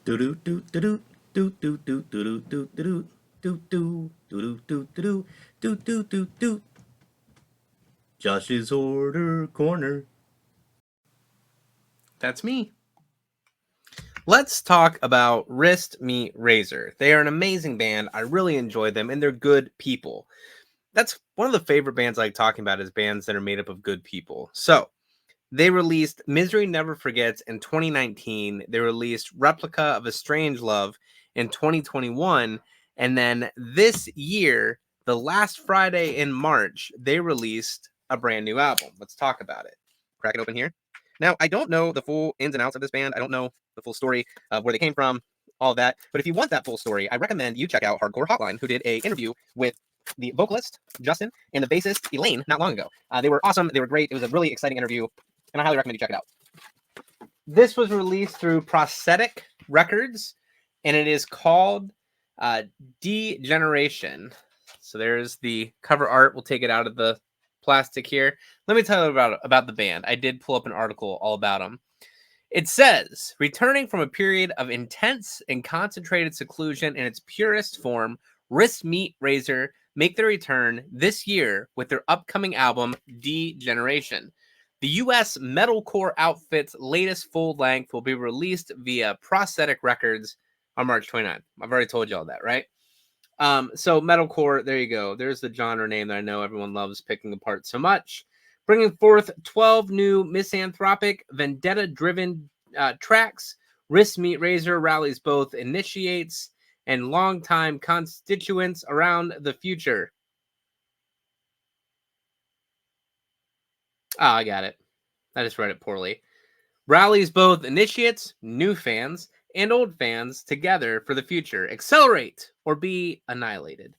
Do do do do do do do do do do do do do do do do do do do. Josh's Order Corner. That's me. Let's talk about WristmeetRazor. They are an amazing band. I really enjoy them, and they're good people. That's one of the favorite bands I like talking about is bands that are made up of good people. So they released Misery Never Forgets in 2019. They released Replica of a Strange Love in 2021. And then this year, the last Friday in March, they released a brand new album. Let's talk about it. Crack it open here. Now, I don't know the full ins and outs of this band. I don't know the full story of where they came from, all of that. But if you want that full story, I recommend you check out Hardcore Hotline, who did an interview with the vocalist, Justin, and the bassist, Elaine, not long ago. They were awesome. They were great. It was a really exciting interview, and I highly recommend you check it out. This was released through Prosthetic Records, and it is called Degeneration. So there's the cover art. We'll take it out of the plastic here. Let me tell you about the band. I did pull up an article all about them. It says, returning from a period of intense and concentrated seclusion in its purest form, WristmeetRazor make their return this year with their upcoming album, Degeneration. The U.S. metalcore outfit's latest full-length will be released via Prosthetic Records on March 29th. I've already told you all that, right? So metalcore, there you go. There's the genre name that I know everyone loves picking apart so much. Bringing forth 12 new misanthropic, vendetta-driven tracks, WristmeetRazor rallies both initiates and longtime constituents around the future. Oh, I got it. I just read it poorly. Rallies both initiates, new fans, and old fans together for the future. Accelerate or be annihilated.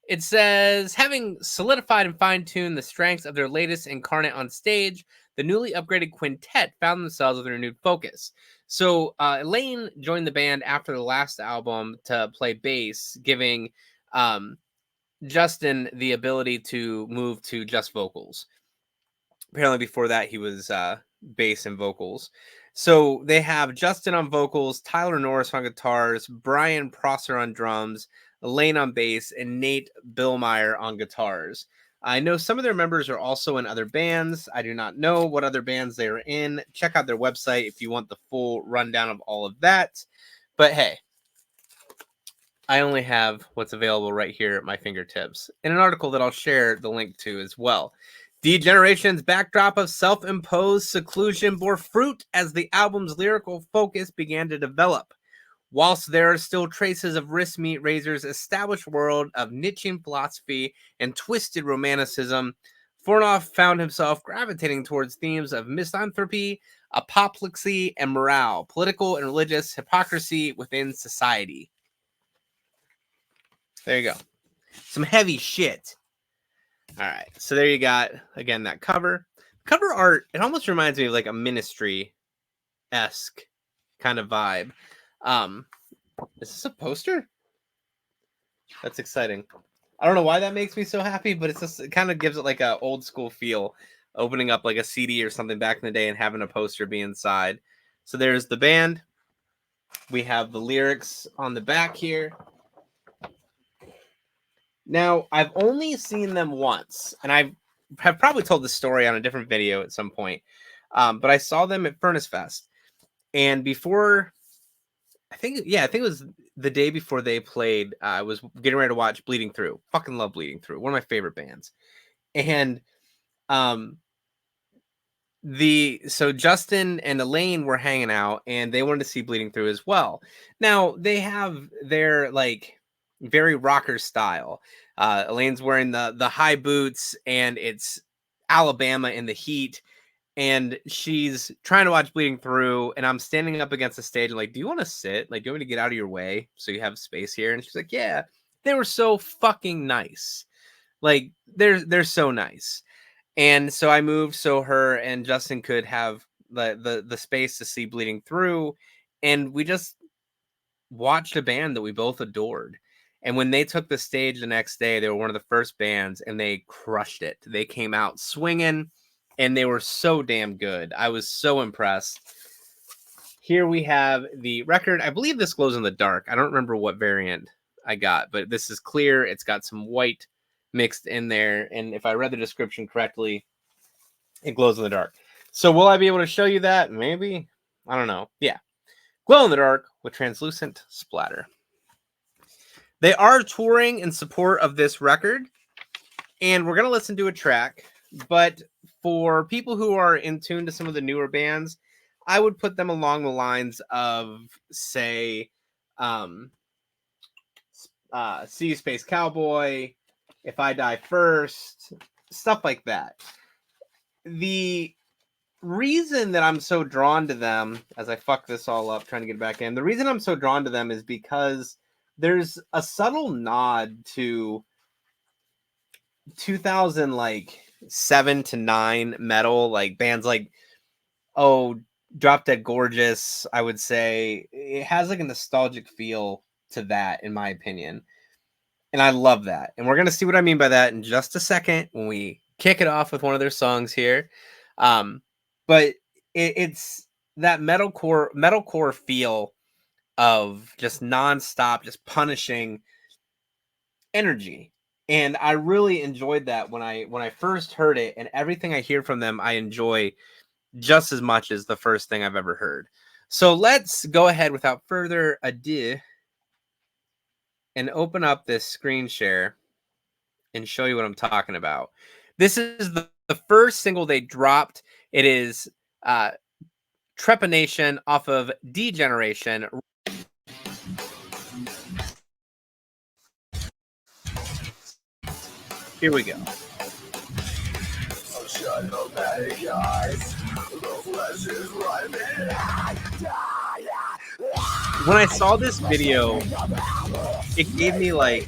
It says, having solidified and fine-tuned the strengths of their latest incarnate on stage, the newly upgraded quintet found themselves with a renewed focus. So Elaine joined the band after the last album to play bass, giving Justin the ability to move to just vocals. Apparently before that, he was bass and vocals. So they have Justin on vocals, Tyler Norris on guitars, Brian Prosser on drums, Elaine on bass, and Nate Billmeyer on guitars. I know some of their members are also in other bands. I do not know what other bands they are in. Check out their website if you want the full rundown of all of that. But hey, I only have what's available right here at my fingertips in an article that I'll share the link to as well. Degeneration's backdrop of self-imposed seclusion bore fruit as the album's lyrical focus began to develop. Whilst there are still traces of WristmeetRazor's established world of niching philosophy and twisted romanticism, Fornoff found himself gravitating towards themes of misanthropy, apoplexy, and morale, political and religious hypocrisy within society. There you go. Some heavy shit. All right, so there you got, again, that cover art. It almost reminds me of like a Ministry-esque kind of vibe. Is this a poster? That's exciting. I don't know why that makes me so happy, but it kind of gives it like a old school feel, opening up like a CD or something back in the day and having a poster be inside. So there's the band. We have the lyrics on the back here. Now, I've only seen them once, and I have probably told the story on a different video at some point, but I saw them at Furnace Fest, and before, I think it was the day before they played, I was getting ready to watch Bleeding Through. Fucking love Bleeding Through, one of my favorite bands. And so Justin and Elaine were hanging out, and they wanted to see Bleeding Through as well. Now, they have their like very rocker style. Elaine's wearing the high boots, and it's Alabama in the heat, and she's trying to watch Bleeding Through, and I'm standing up against the stage and like, do you want to sit? Like, do you want me to get out of your way so you have space here? And she's like, yeah. They were so fucking nice. Like, they're so nice. And so I moved so her and Justin could have the space to see Bleeding Through, and we just watched a band that we both adored. And when they took the stage the next day, they were one of the first bands, and they crushed it. They came out swinging, and they were so damn good. I was so impressed. here we have the record. I believe this glows in the dark. I don't remember what variant I got, but this is clear. It's got some white mixed in there. And if I read the description correctly, it glows in the dark. So will I be able to show you that? Maybe. I don't know. Yeah. Glow in the dark with translucent splatter. They are touring in support of this record, and we're going to listen to a track. But for people who are in tune to some of the newer bands, I would put them along the lines of, say, See You Space Cowboy, If I Die First, stuff like that. The reason that I'm so drawn to them, as I fuck this all up trying to get back in, the reason I'm so drawn to them is because there's a subtle nod to 2007 to 9 metal, like bands like Drop Dead Gorgeous. I would say it has like a nostalgic feel to that, in my opinion, and I love that. And we're gonna see what I mean by that in just a second when we kick it off with one of their songs here. But it's that metalcore feel of just nonstop, just punishing energy. And I really enjoyed that when I first heard it, and everything I hear from them I enjoy just as much as the first thing I've ever heard. So let's go ahead without further ado and open up this screen share and show you what I'm talking about. This is the first single they dropped. It is Trepanation off of Degeneration. Here we go. When I saw this video, it gave me like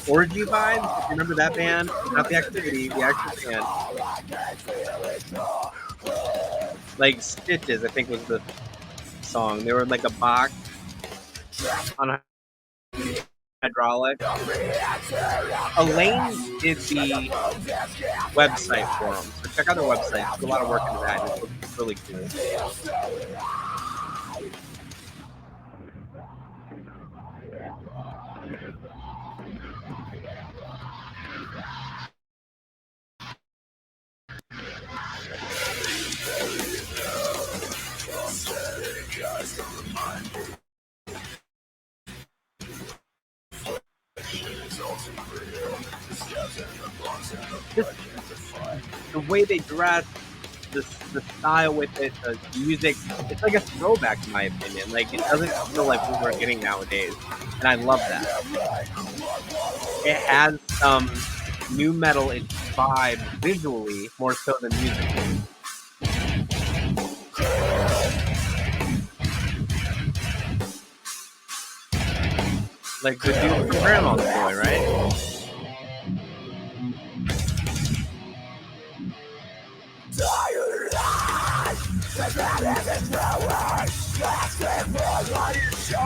Orgy vibes. If you remember that band? Not the Activity, the actual band. Like Stitches, I think was the song. They were in like a box on a hydraulic. Elaine did the website for them. So check out their website. There's a lot of work into that. It looks really cool. The way they dress, the style with it, the music, it's like a throwback in my opinion. Like it doesn't feel like what we're getting nowadays, and I love that. It has some new metal vibe visually more so than musically. Like the dude from Grandma's Boy, right?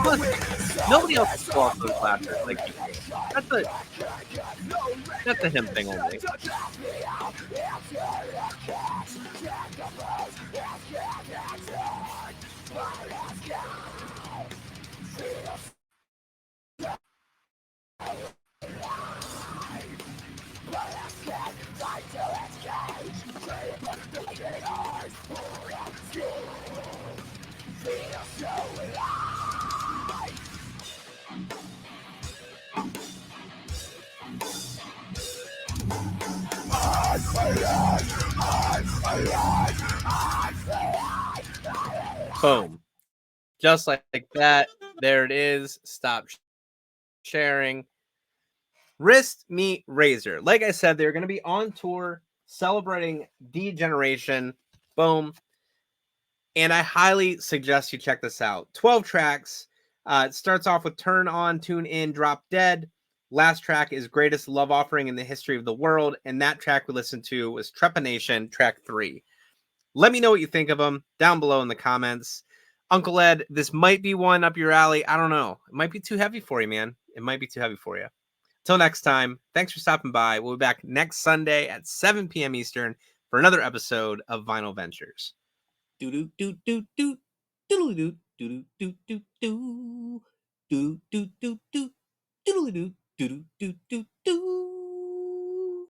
Look, nobody else can pull off those laughers. Like that's a him thing only. Boom. Just like that. There it is. Stop sharing. WristmeetRazor. Like I said, they're going to be on tour celebrating Degeneration. Boom. And I highly suggest you check this out. 12 tracks. It starts off with Turn On, Tune In, Drop Dead. Last track is Greatest Love Offering in the History of the World. And that track we listened to was Trepanation, track 3. Let me know what you think of them down below in the comments. Uncle Ed, this might be one up your alley. I don't know. It might be too heavy for you, man. It might be too heavy for you. Till next time, thanks for stopping by. We'll be back next Sunday at 7 p.m. Eastern for another episode of Vinyl Ventures. Do do do do do. doodle doo doo doo doo doo doo doo doo doo doodle doo doo doo doo doo.